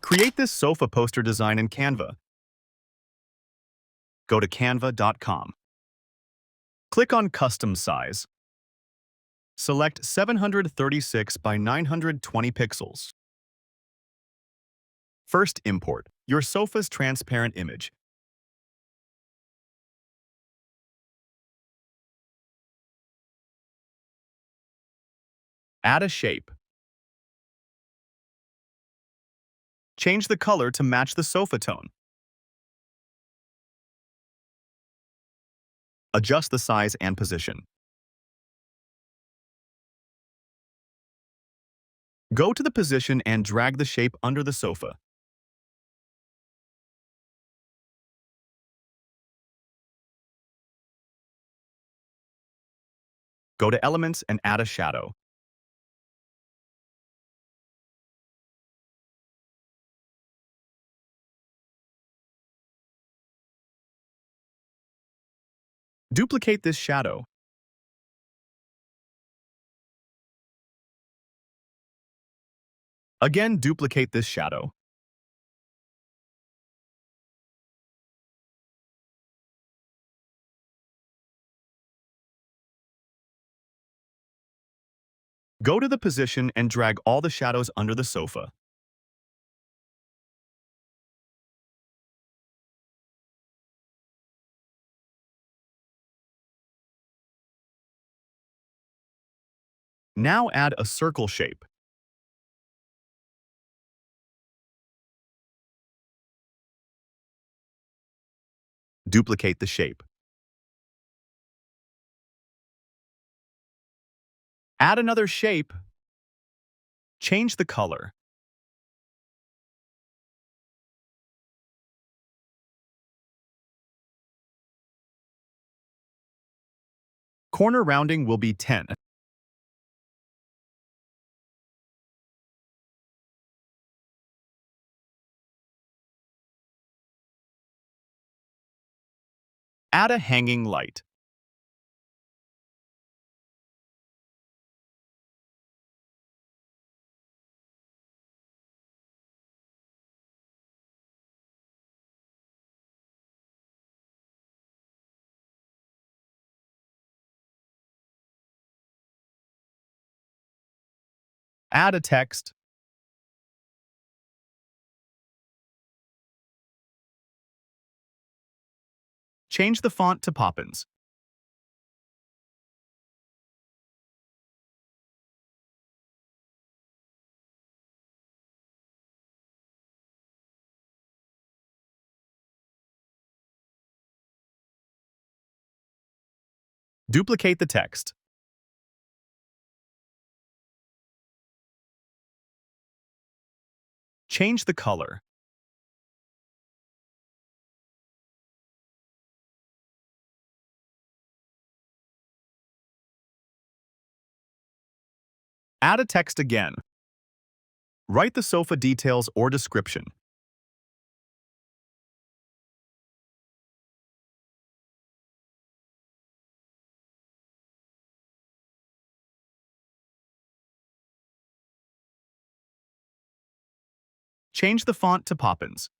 Create this sofa poster design in Canva. Go to canva.com. Click on Custom Size. Select 736 by 920 pixels. First, import your sofa's transparent image. Add a shape. Change the color to match the sofa tone. Adjust the size and position. Go to the position and drag the shape under the sofa. Go to Elements and add a shadow. Duplicate this shadow. Again, duplicate this shadow. Go to the position and drag all the shadows under the sofa. Now add a circle shape. Duplicate the shape. Add another shape. Change the color. Corner rounding will be 10. Add a hanging light. Add a text. Change the font to Poppins. Duplicate the text. Change the color. Add a text again. Write the sofa details or description. Change the font to Poppins.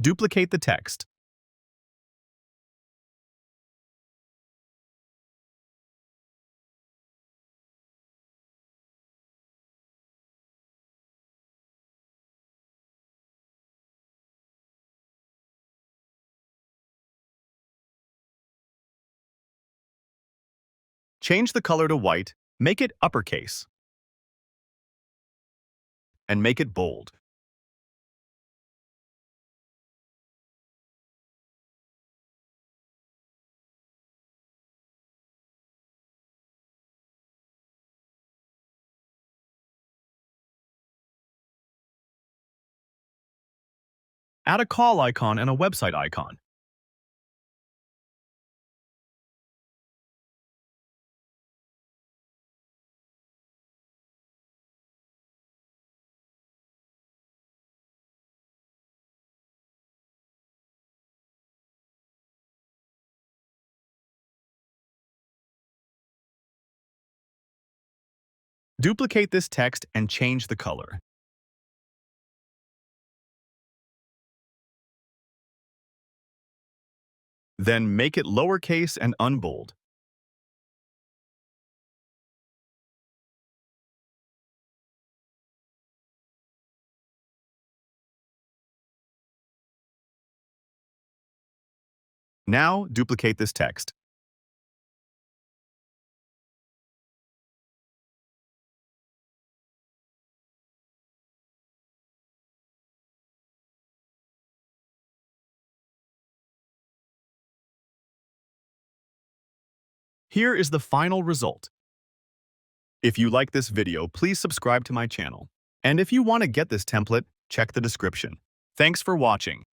Duplicate the text. Change the color to white, make it uppercase, and make it bold. Add a call icon and a website icon. Duplicate this text and change the color. Then make it lowercase and unbold. Now duplicate this text. Here is the final result. If you like this video, please subscribe to my channel. And if you want to get this template, check the description. Thanks for watching.